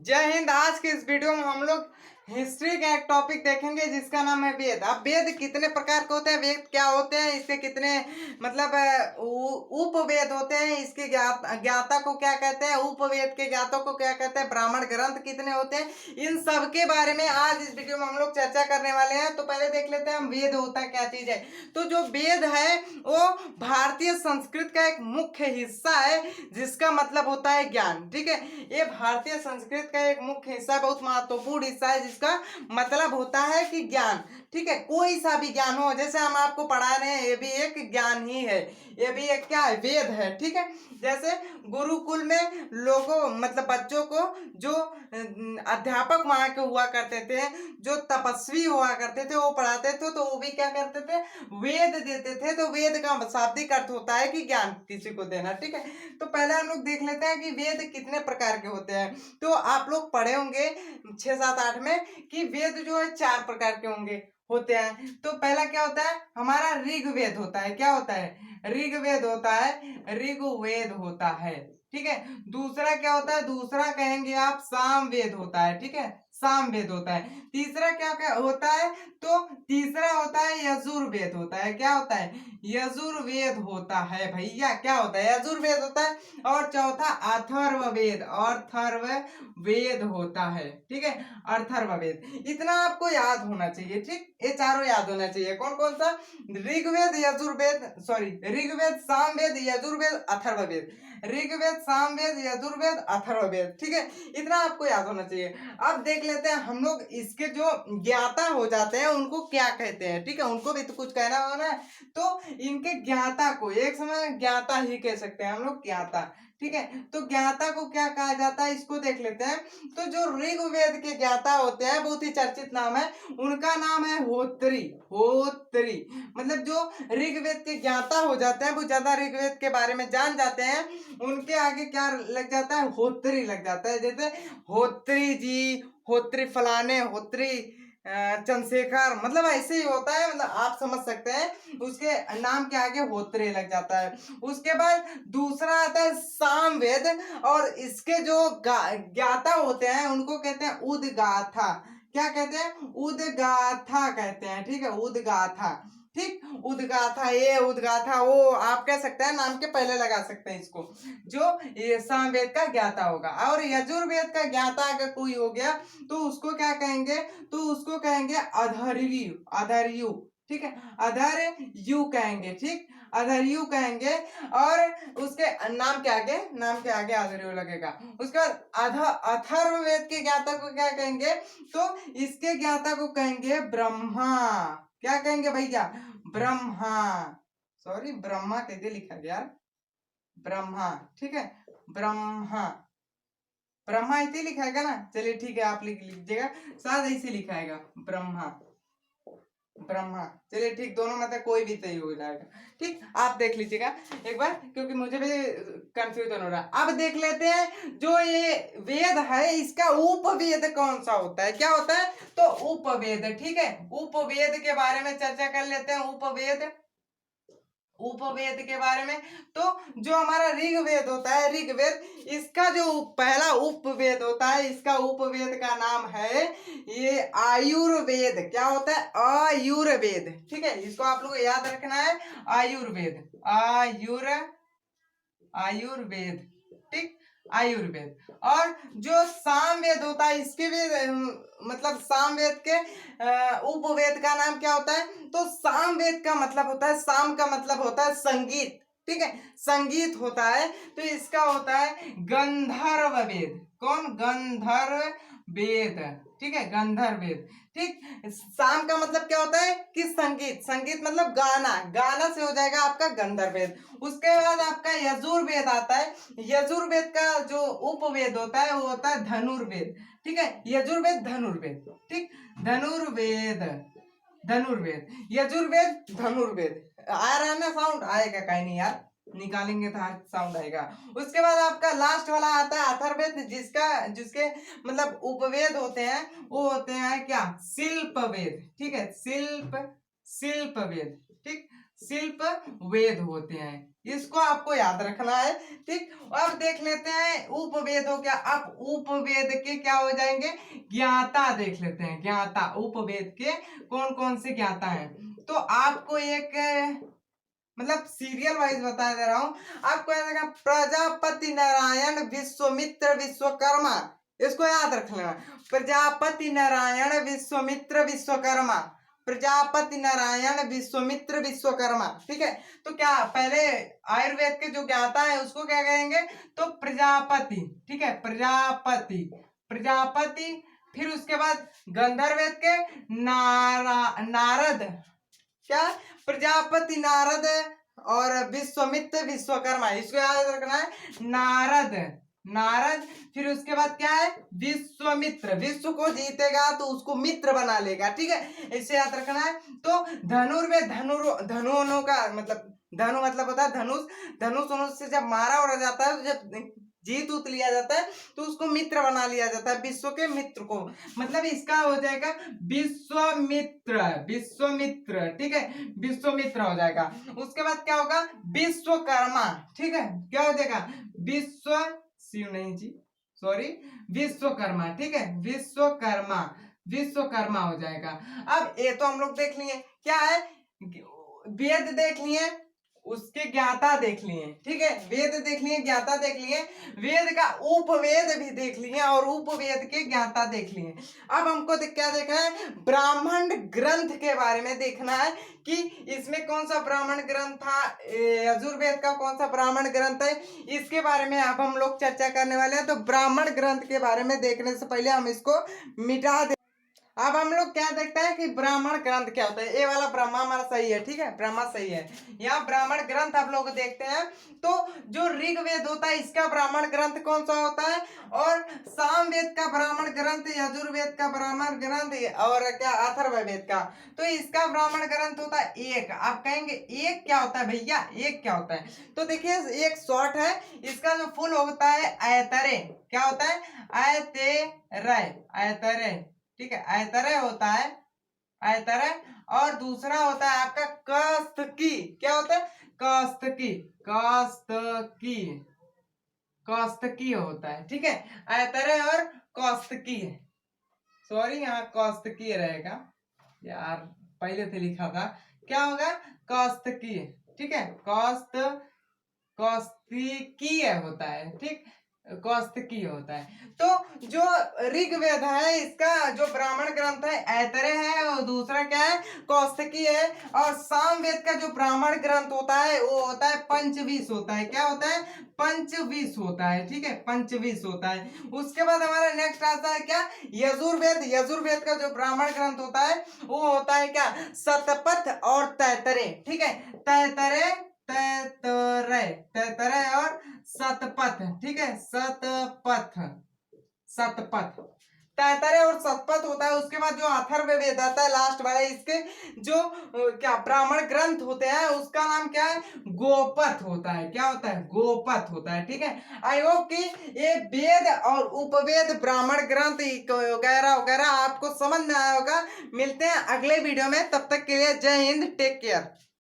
जय हिंद। आज के इस वीडियो में हम लोग हिस्ट्री का एक टॉपिक देखेंगे जिसका नाम है वेद। अब वेद कितने प्रकार के होते हैं, वेद क्या होते हैं, इसके कितने मतलब उपवेद होते हैं, इसके ज्ञाता को क्या कहते हैं, उपवेद के ज्ञाता को क्या कहते हैं, ब्राह्मण ग्रंथ कितने होते हैं, इन सब के बारे में आज इस वीडियो में हम लोग चर्चा करने वाले हैं। तो पहले देख लेते हैं हम वेद होता क्या चीज है। तो जो वेद है वो भारतीय संस्कृत का एक मुख्य हिस्सा है जिसका मतलब होता है ज्ञान। ठीक है, ये भारतीय संस्कृत का एक मुख्य हिस्सा है, बहुत महत्वपूर्ण हिस्सा है जिसका मतलब होता है कि ज्ञान। ठीक है, कोई सा भी ज्ञान हो, जैसे हम आपको पढ़ा रहे हैं, ये भी एक ज्ञान ही है, ये भी एक क्या है, वेद है। ठीक है, जैसे गुरुकुल में लोगों मतलब बच्चों को जो अध्यापक वहां के हुआ करते थे, जो तपस्वी हुआ करते थे, वो पढ़ाते थे, तो वो भी क्या करते थे, वेद देते थे। तो वेद का शाब्दिक अर्थ होता है कि ज्ञान किसी को देना। ठीक है, तो पहले हम लोग देख लेते हैं कि वेद कितने प्रकार के होते हैं। तो आप लोग पढ़े होंगे 6, 7, 8 में कि वेद जो है 4 प्रकार के होते हैं। तो पहला क्या होता है, हमारा ऋग्वेद होता है। क्या होता है, ऋग्वेद होता है, ऋग्वेद होता है। ठीक है, दूसरा क्या होता है, दूसरा कहेंगे आप सामवेद होता है। ठीक है, सामवेद होता है। तीसरा क्या क्या होता है, तो तीसरा होता है यजुर्वेद होता है। क्या होता है, यजुर्वेद होता है भैया। क्या होता है, यजुर्वेद होता है। और चौथा अथर्ववेद, अथर्ववेद होता है। ठीक है, अथर्ववेद, इतना आपको याद होना चाहिए। ठीक, ये चारों याद होना चाहिए। कौन कौन सा, ऋग्वेद, यजुर्वेद, सॉरी ऋग्वेद, सामवेद, यजुर्वेद, अथर्ववेद, ऋग्वेद, सामवेद, यजुर्वेद, अथर्ववेद। ठीक है, इतना आपको याद होना चाहिए। अब देख लेते हैं हम लोग इसके जो ज्ञाता हो जाते हैं उनको क्या कहते हैं। ठीक है, उनको भी तो कुछ कहना होना है, तो इनके ज्ञाता को एक समय ज्ञाता ही कह सकते हैं हम लोग, ज्ञाता। ठीक है, तो ज्ञाता को क्या कहा जाता है, इसको देख लेते हैं। तो जो ऋग्वेद के ज्ञाता होते हैं, बहुत ही चर्चित नाम है, उनका नाम है होत्री। होत्री मतलब जो ऋग्वेद के ज्ञाता हो जाते हैं, वो ज्यादा ऋग्वेद के बारे में जान जाते हैं, उनके आगे क्या लग जाता है, होत्री लग जाता है। जैसे होत्री जी, होत्री फलाने, होत्री चंद्रशेखर, मतलब ऐसे ही होता है, मतलब आप समझ सकते हैं, उसके नाम के आगे होत्रे लग जाता है। उसके बाद दूसरा आता है सामवेद, और इसके जो ज्ञाता होते हैं उनको कहते हैं उदगाथा। क्या कहते हैं, उदगाथा कहते हैं। ठीक है, उदगाथा। ठीक, उदगाथा, ये उदगाथा, वो आप कह सकते हैं, नाम के पहले लगा सकते हैं इसको, जो ये सामवेद का ज्ञाता होगा। और यजुर्वेद का ज्ञाता अगर कोई हो गया तो उसको क्या कहेंगे, तो उसको कहेंगे अधर्यु, अधर्यु। ठीक है, अधर यू कहेंगे। ठीक, अधर्यु कहेंगे। और उसके नाम के आगे, नाम के आगे अधर्यु लगेगा। उसके बाद अथर्ववेद के ज्ञाता को क्या कहेंगे, तो इसके ज्ञाता को कहेंगे ब्रह्मा। क्या कहेंगे भैया, ब्रह्मा, सॉरी ब्रह्मा कैसे लिखा गया, ब्रह्मा। ठीक है, ब्रह्मा, ब्रह्मा ऐसे लिखाएगा ना, चलिए ठीक है, आप लिख लीजिएगा, शायद ऐसे लिखाएगा ब्रह्मा, ब्रह्मा। चलिए ठीक, दोनों में से कोई भी सही हो जाएगा। ठीक, आप देख लीजिएगा एक बार, क्योंकि मुझे भी कंफ्यूजन हो रहा है। अब देख लेते हैं जो ये वेद है इसका उपवेद कौन सा होता है। क्या होता है, तो उपवेद। ठीक है, उपवेद के बारे में चर्चा कर लेते हैं। उपवेद, उपवेद के बारे में, तो जो हमारा ऋग्वेद होता है, ऋग्वेद, इसका जो पहला उपवेद होता है, इसका उपवेद का नाम है ये आयुर्वेद। क्या होता है, आयुर्वेद। ठीक है, इसको आप लोग याद रखना है, आयुर्वेद, आयुर्वेद। ठीक, आयुर्वेद। और जो सामवेद होता है, इसके भी मतलब सामवेद के उपवेद का नाम क्या होता है, तो सामवेद का मतलब होता है, साम का मतलब होता है संगीत। ठीक है, संगीत होता है, तो इसका होता है गंधर्व वेद। कौन, गंधर्व वेद। ठीक है, गंधर्व वेद। ठीक, साम का मतलब क्या होता है कि संगीत, संगीत मतलब गाना, गाना से हो जाएगा आपका गंधर्व वेद। उसके बाद आपका यजुर्वेद आता है। यजुर्वेद का जो उपवेद होता है वो होता है धनुर्वेद। ठीक है, यजुर्वेद, धनुर्वेद। ठीक, धनुर्वेद, धनुर्वेद, यजुर्वेद, धनुर्वेद। आ रहा है ना साउंड, आएगा कहीं नहीं यार, निकालेंगे तो हर साउंड आएगा। उसके बाद आपका लास्ट वाला आता है अथर्ववेद, जिसका जिसके मतलब उपवेद होते हैं, वो होते हैं क्या, शिल्प वेद। ठीक है, शिल्प, शिल्प वेद। ठीक, शिल्प वेद होते हैं। इसको आपको याद रखना है। ठीक, अब देख लेते हैं उपवेदों क्या। अब उपवेद के क्या हो जाएंगे, ज्ञाता देख लेते हैं। ज्ञाता, उपवेद के कौन कौन से ज्ञाता हैं। तो आपको एक मतलब सीरियल वाइज बता दे रहा हूं आपको। ऐसा प्रजापति नारायण विश्वामित्र विश्वकर्मा, इसको याद रख लेना। प्रजापति नारायण विश्वामित्र विश्वकर्मा, प्रजापति नारायण विश्वामित्र विश्वकर्मा। ठीक है, तो क्या पहले आयुर्वेद के जो ज्ञाता है उसको क्या कहेंगे, तो प्रजापति। ठीक है, प्रजापति, प्रजापति। फिर उसके बाद गंधर्व वेद के नारद, क्या, प्रजापति नारद और विश्वामित्र विश्वकर्मा, इसको याद रखना है। नारद, नारद। फिर उसके बाद क्या है, विश्वामित्र। विश्व को जीतेगा तो उसको मित्र बना लेगा। ठीक है, इसे याद रखना है। तो धनुर्वेद, धनुओं का मतलब, धनु मतलब होता है धनुष। धनुष से जब मारा उड़ा जाता है, तो जब जीत उत लिया जाता है तो उसको मित्र बना लिया जाता है, विश्व के मित्र को। मतलब इसका हो जाएगा विश्वामित्र, विश्वामित्र। ठीक है, विश्वामित्र हो जाएगा। उसके बाद क्या होगा, विश्वकर्मा। ठीक है, क्या हो जाएगा, शिव नहीं जी, सॉरी, विश्वकर्मा। ठीक है, विश्वकर्मा, विश्वकर्मा हो जाएगा। अब ये तो हम लोग देख लिए, क्या है, वेद देख लिए, उसके ज्ञाता देख लिए। ठीक है, वेद देख लिए, ज्ञाता देख लिए, वेद का उपवेद भी देख लिए और उपवेद के ज्ञाता देख लिए। अब हमको क्या देखना है, ब्राह्मण ग्रंथ के बारे में देखना है कि इसमें कौन सा ब्राह्मण ग्रंथ था, यजुर्वेद का कौन सा ब्राह्मण ग्रंथ है, इसके बारे में अब हम लोग चर्चा करने वाले हैं। तो ब्राह्मण ग्रंथ के बारे में देखने से पहले हम इसको मिटा दे। अब हम लोग क्या देखते हैं कि ब्राह्मण ग्रंथ क्या होता है। ये वाला ब्रह्मा हमारा सही है। ठीक है, ब्रह्मा सही है। यहाँ ब्राह्मण ग्रंथ आप लोग देखते हैं तो जो ऋग्वेद होता है इसका ब्राह्मण ग्रंथ कौन सा होता है, और सामवेद का ब्राह्मण ग्रंथ, यजुर्वेद का ब्राह्मण ग्रंथ और क्या अथर्ववेद का। तो इसका ब्राह्मण ग्रंथ होता है एक। आप कहेंगे एक क्या होता है भैया, एक क्या होता है, तो देखिए एक शॉर्ट है, इसका जो फुल होता है ऐतरे। क्या होता है, ऐतेरे, ऐतरे। ठीक है, ऐतरेय होता है, ऐतरेय। और दूसरा होता है आपका कस्तकी। क्या होता है, कस्तकी, कस्तकी, कौस्तकी होता है। ठीक है, ऐतरेय और कौस्तकी है। सॉरी, यहाँ कौस्तकी रहेगा यार, पहले से लिखा था। क्या होगा, कौस्तकी। ठीक है, कौस्तिकीय होता है। ठीक, कौस्तकी होता है। तो जो ऋग्वेद है इसका जो ब्राह्मण ग्रंथ है ऐतरेय है, और दूसरा क्या है, कौस्तकी है। और सामवेद का जो ब्राह्मण ग्रंथ होता है वो होता है पंचविश होता है। क्या होता है, पंचविश होता है। ठीक है, पंचविश होता है। उसके बाद हमारा नेक्स्ट आता है क्या, यजुर्वेद। यजुर्वेद का जो ब्राह्मण ग्रंथ होता है वो होता है क्या, शतपथ और तैतरेय। ठीक है, तैतरेय, तैतरेय, तैतरेय और शतपथ। ठीक है, शतपथ, शतपथ, तैतरेय और शतपथ होता है। उसके बाद जो अथर्ववेद आता है लास्ट वाला, इसके जो क्या ब्राह्मण ग्रंथ होते हैं उसका नाम क्या है, गोपथ होता है। क्या होता है, गोपथ होता है। ठीक है, आई होप कि ये वेद और उपवेद ब्राह्मण ग्रंथ वगैरह वगैरह आपको समझ में आया होगा। मिलते हैं अगले वीडियो में, तब तक के लिए जय हिंद, टेक केयर।